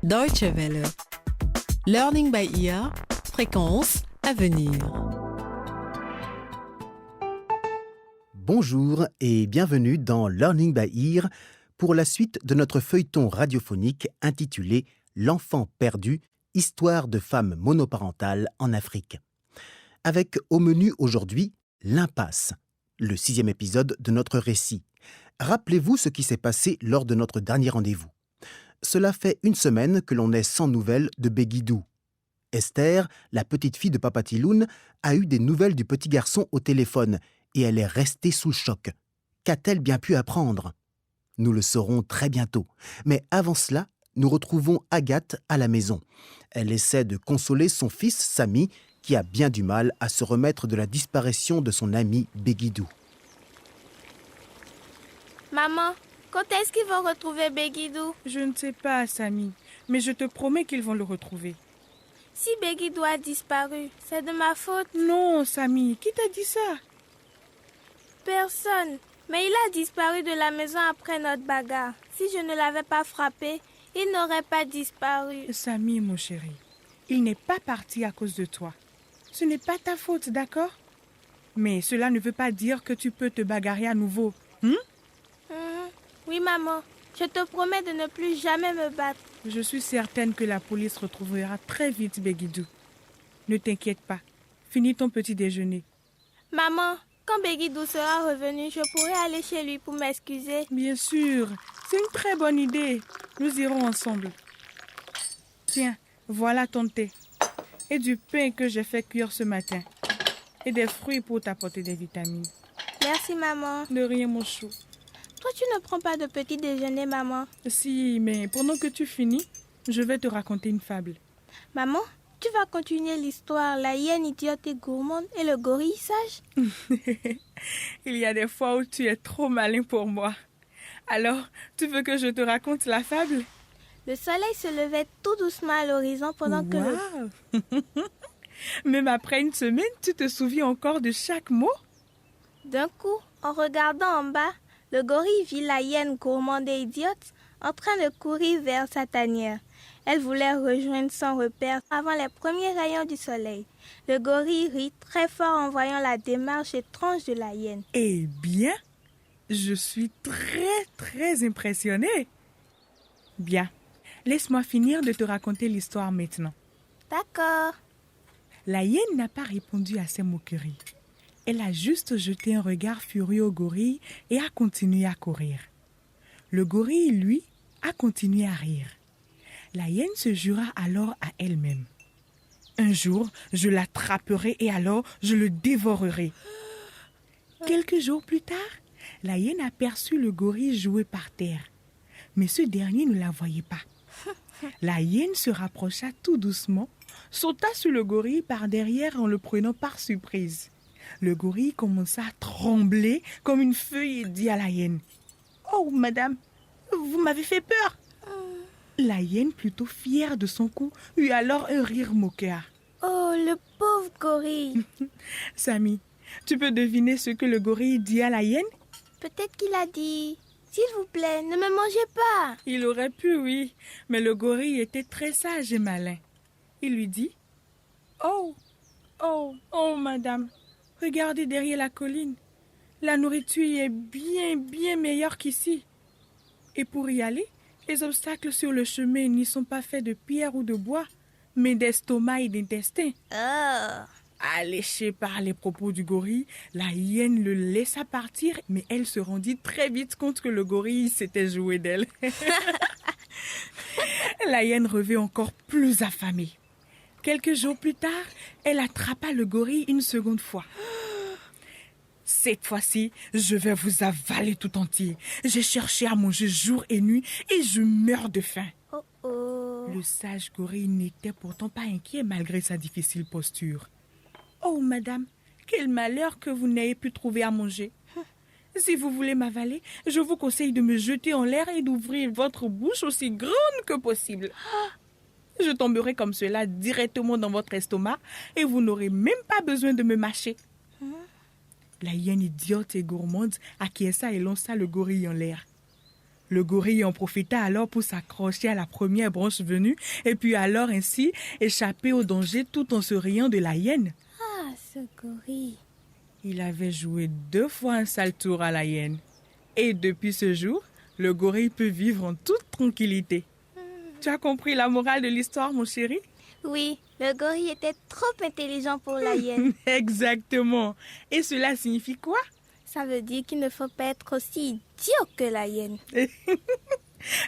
Deutsche Welle. Learning by ear. Fréquence à venir. Bonjour et bienvenue dans Learning by ear pour la suite de notre feuilleton radiophonique intitulé L'enfant perdu, histoire de femmes monoparentales en Afrique. Avec au menu aujourd'hui l'impasse, le 6e épisode de notre récit. Rappelez-vous ce qui s'est passé lors de notre dernier rendez-vous. Cela fait une semaine que l'on est sans nouvelles de Begidou. Esther, la petite fille de Papa Tiloun, a eu des nouvelles du petit garçon au téléphone et elle est restée sous le choc. Qu'a-t-elle bien pu apprendre ? Nous le saurons très bientôt. Mais avant cela, nous retrouvons Agathe à la maison. Elle essaie de consoler son fils Samy, qui a bien du mal à se remettre de la disparition de son ami Begidou. Maman, quand est-ce qu'ils vont retrouver Begidou ? Je ne sais pas, Samy, mais je te promets qu'ils vont le retrouver. Si Begidou a disparu, c'est de ma faute. Non, Samy, qui t'a dit ça ? Personne. Mais il a disparu de la maison après notre bagarre. Si je ne l'avais pas frappé, il n'aurait pas disparu. Samy, mon chéri, il n'est pas parti à cause de toi. Ce n'est pas ta faute, d'accord ? Mais cela ne veut pas dire que tu peux te bagarrer à nouveau. Oui, maman. Je te promets de ne plus jamais me battre. Je suis certaine que la police retrouvera très vite Begidou. Ne t'inquiète pas. Finis ton petit déjeuner. Maman, quand Begidou sera revenu, je pourrai aller chez lui pour m'excuser. Bien sûr, c'est une très bonne idée. Nous irons ensemble. Tiens, voilà ton thé. Et du pain que j'ai fait cuire ce matin. Et des fruits pour t'apporter des vitamines. Merci, maman. De rien, mon chou. Toi, tu ne prends pas de petit déjeuner, maman. Si, mais pendant que tu finis, je vais te raconter une fable. Maman, tu vas continuer l'histoire, la hyène idiote et gourmande et le gorille sage ? Il y a des fois où tu es trop malin pour moi. Alors, tu veux que je te raconte la fable ? Le soleil se levait tout doucement à l'horizon pendant que Même après une semaine, tu te souviens encore de chaque mot ? D'un coup, en regardant en bas, le gorille vit la hyène gourmande et idiote en train de courir vers sa tanière. Elle voulait rejoindre son repère avant les premiers rayons du soleil. Le gorille rit très fort en voyant la démarche étrange de la hyène. Eh bien, je suis très impressionnée. Bien, laisse-moi finir de te raconter l'histoire maintenant. D'accord. La hyène n'a pas répondu à ses moqueries. Elle a juste jeté un regard furieux au gorille et a continué à courir. Le gorille, lui, a continué à rire. La hyène se jura alors à elle-même. Un jour, je l'attraperai et alors je le dévorerai. Quelques jours plus tard, la hyène aperçut le gorille jouer par terre. Mais ce dernier ne la voyait pas. La hyène se rapprocha tout doucement, sauta sur le gorille par derrière en le prenant par surprise. Le gorille commença à trembler comme une feuille et dit à la hyène : « Oh, madame, vous m'avez fait peur !» La hyène, plutôt fière de son coup, eut alors un rire moqueur. « Oh, le pauvre gorille !» Samy, tu peux deviner ce que le gorille dit à la hyène ? Peut-être qu'il a dit « S'il vous plaît, ne me mangez pas !» Il aurait pu, oui, mais le gorille était très sage et malin. Il lui dit : « Oh, madame, regardez derrière la colline. La nourriture y est bien meilleure qu'ici. Et pour y aller, les obstacles sur le chemin n'y sont pas faits de pierre ou de bois, mais d'estomac et d'intestin. » Alléchée par les propos du gorille, la hyène le laissa partir, mais elle se rendit très vite compte que le gorille s'était joué d'elle. La hyène revint encore plus affamée. Quelques jours plus tard, elle attrapa le gorille une seconde fois. « Cette fois-ci, je vais vous avaler tout entier. J'ai cherché à manger jour et nuit et je meurs de faim. » Le sage gorille n'était pourtant pas inquiet malgré sa difficile posture. « Oh, madame, quel malheur que vous n'ayez pu trouver à manger. Si vous voulez m'avaler, je vous conseille de me jeter en l'air et d'ouvrir votre bouche aussi grande que possible. Je tomberai comme cela directement dans votre estomac et vous n'aurez même pas besoin de me mâcher. » La hyène idiote et gourmande acquiesça et lança le gorille en l'air. Le gorille en profita alors pour s'accrocher à la première branche venue et puis alors ainsi échapper au danger tout en se riant de la hyène. Ah, ce gorille. Il avait joué 2 fois un sale tour à la hyène. Et depuis ce jour, le gorille peut vivre en toute tranquillité. Tu as compris la morale de l'histoire, mon chéri? Oui, le gorille était trop intelligent pour la hyène. Exactement. Et cela signifie quoi? Ça veut dire qu'il ne faut pas être aussi idiot que la hyène.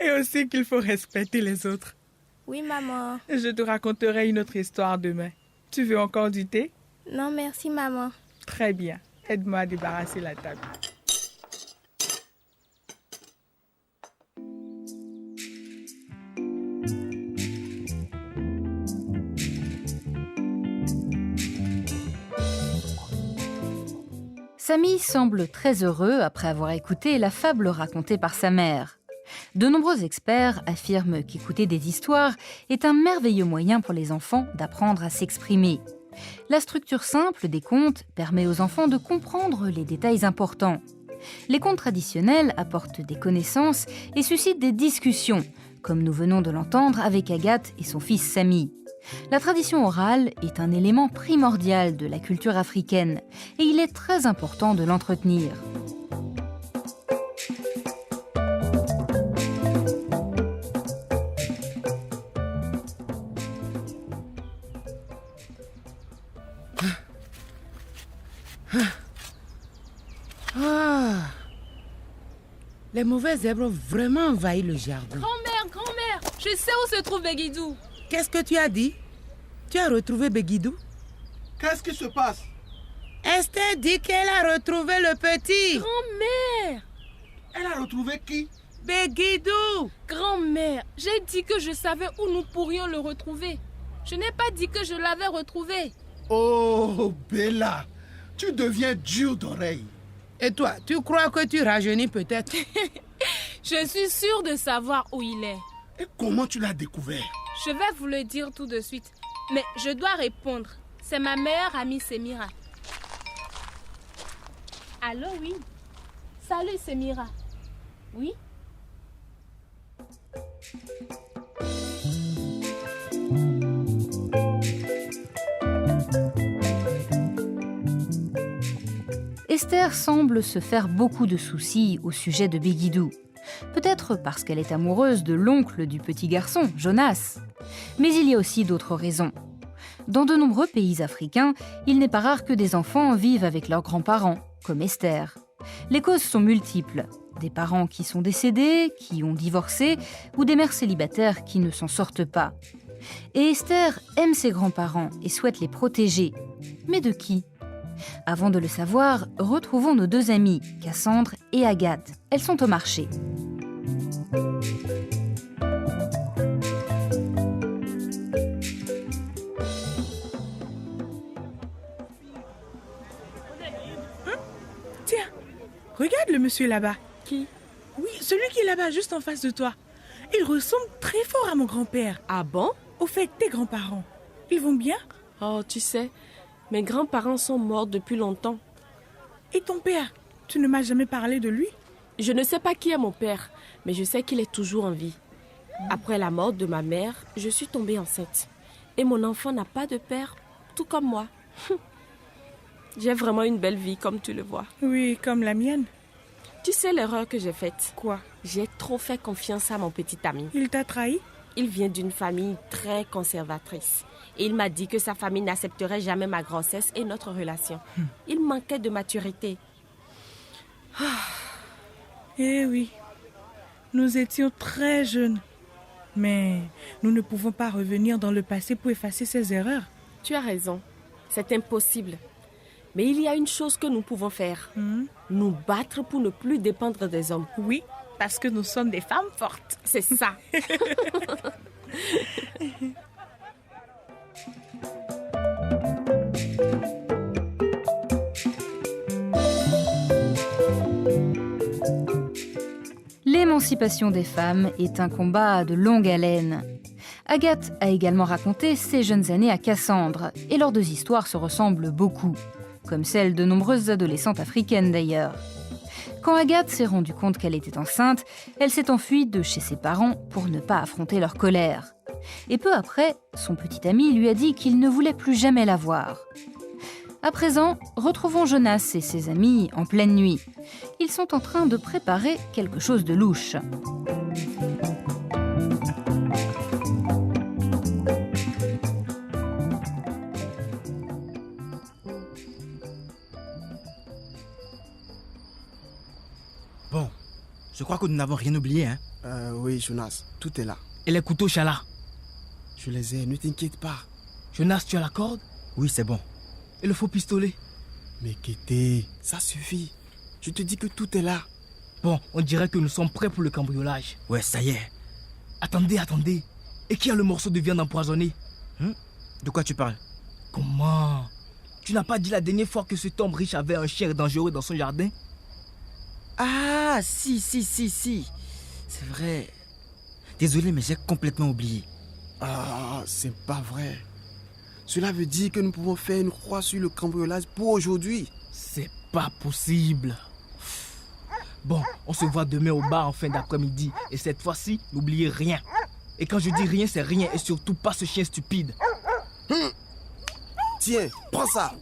Et aussi qu'il faut respecter les autres. Oui, maman. Je te raconterai une autre histoire demain. Tu veux encore du thé? Non, merci, maman. Très bien. Aide-moi à débarrasser la table. Samy semble très heureux après avoir écouté la fable racontée par sa mère. De nombreux experts affirment qu'écouter des histoires est un merveilleux moyen pour les enfants d'apprendre à s'exprimer. La structure simple des contes permet aux enfants de comprendre les détails importants. Les contes traditionnels apportent des connaissances et suscitent des discussions, comme nous venons de l'entendre avec Agathe et son fils Samy. La tradition orale est un élément primordial de la culture africaine et il est très important de l'entretenir. Les mauvaises herbes ont vraiment envahi le jardin. Grand-mère, je sais où se trouve Béguidou. Qu'est-ce que tu as dit? Tu as retrouvé Béguidou? Qu'est-ce qui se passe? Esther dit qu'elle a retrouvé le petit. Grand-mère, Elle a retrouvé qui? Béguidou! grand-mère, j'ai dit que je savais où nous pourrions le retrouver. Je n'ai pas dit que je l'avais retrouvé. Oh, Bella, tu deviens dur d'oreille. Et toi, tu crois que tu rajeunis peut-être? Je suis sûre de savoir où il est. Et comment tu l'as découvert? Je vais vous le dire tout de suite. Mais je dois répondre. C'est ma meilleure amie Semira. Allô, oui. Salut Semira. Oui? Esther semble se faire beaucoup de soucis au sujet de Béguidou. Peut-être parce qu'elle est amoureuse de l'oncle du petit garçon, Jonas. Mais il y a aussi d'autres raisons. Dans de nombreux pays africains, il n'est pas rare que des enfants vivent avec leurs grands-parents, comme Esther. Les causes sont multiples. Des parents qui sont décédés, qui ont divorcé, ou des mères célibataires qui ne s'en sortent pas. Et Esther aime ses grands-parents et souhaite les protéger. Mais de qui ? Avant de le savoir, retrouvons nos 2 amies, Cassandre et Agathe. Elles sont au marché. Tiens, regarde le monsieur là-bas. Qui? Oui, celui qui est là-bas, juste en face de toi. Il ressemble très fort à mon grand-père. Ah bon? Au fait, tes grands-parents, ils vont bien? Oh, tu sais, mes grands-parents sont morts depuis longtemps. Et ton père, tu ne m'as jamais parlé de lui? Je ne sais pas qui est mon père, mais je sais qu'il est toujours en vie. Après la mort de ma mère, je suis tombée enceinte. Et mon enfant n'a pas de père, tout comme moi. J'ai vraiment une belle vie, comme tu le vois. Oui, comme la mienne. Tu sais l'erreur que j'ai faite? Quoi? J'ai trop fait confiance à mon petit ami. Il t'a trahi? Il vient d'une famille très conservatrice. Et il m'a dit que sa famille n'accepterait jamais ma grossesse et notre relation. Il manquait de maturité. Eh oui, nous étions très jeunes. Mais nous ne pouvons pas revenir dans le passé pour effacer ces erreurs. Tu as raison, c'est impossible. Mais il y a une chose que nous pouvons faire. Nous battre pour ne plus dépendre des hommes. Oui, parce que nous sommes des femmes fortes. C'est ça. L'émancipation des femmes est un combat de longue haleine. Agathe a également raconté ses jeunes années à Cassandre, et leurs 2 histoires se ressemblent beaucoup, comme celles de nombreuses adolescentes africaines d'ailleurs. Quand Agathe s'est rendue compte qu'elle était enceinte, elle s'est enfuie de chez ses parents pour ne pas affronter leur colère. Et peu après, son petit ami lui a dit qu'il ne voulait plus jamais la voir. À présent, retrouvons Jonas et ses amis en pleine nuit. Ils sont en train de préparer quelque chose de louche. Bon, je crois que nous n'avons rien oublié, hein? Oui, Jonas, tout est là. Et les couteaux, Chala? Je les ai, ne t'inquiète pas. Jonas, tu as la corde? Oui, c'est bon. Et le faux pistolet? Mais Kété, ça suffit. Je te dis que tout est là. Bon, on dirait que nous sommes prêts pour le cambriolage. Ouais, ça y est. Attendez. Et qui a le morceau de viande empoisonnée? De quoi tu parles? Comment? Tu n'as pas dit la dernière fois que cet homme riche avait un chien dangereux dans son jardin? Ah, si. C'est vrai. Désolé, mais j'ai complètement oublié. Ah, c'est pas vrai. Cela veut dire que nous pouvons faire une croix sur le cambriolage pour aujourd'hui. C'est pas possible. Bon, on se voit demain au bar en fin d'après-midi. Et cette fois-ci, n'oubliez rien. Et quand je dis rien, c'est rien. Et surtout pas ce chien stupide. Tiens, prends ça.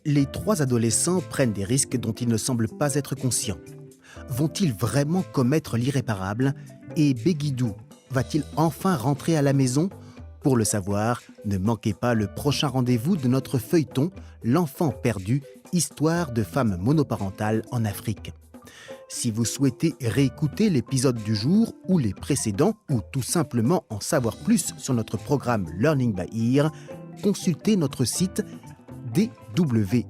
Les trois adolescents prennent des risques dont ils ne semblent pas être conscients. Vont-ils vraiment commettre l'irréparable? Et Begidou va-t-il enfin rentrer à la maison? Pour le savoir, ne manquez pas le prochain rendez-vous de notre feuilleton « L'enfant perdu, histoire de femmes monoparentales en Afrique ». Si vous souhaitez réécouter l'épisode du jour ou les précédents, ou tout simplement en savoir plus sur notre programme Learning by Ear, consultez notre site dw.de/lbe.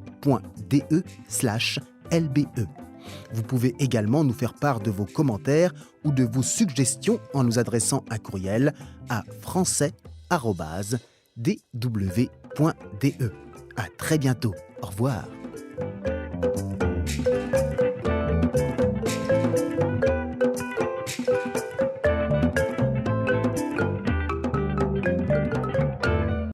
Vous pouvez également nous faire part de vos commentaires ou de vos suggestions en nous adressant un courriel à français@dw.de. À très bientôt. Au revoir.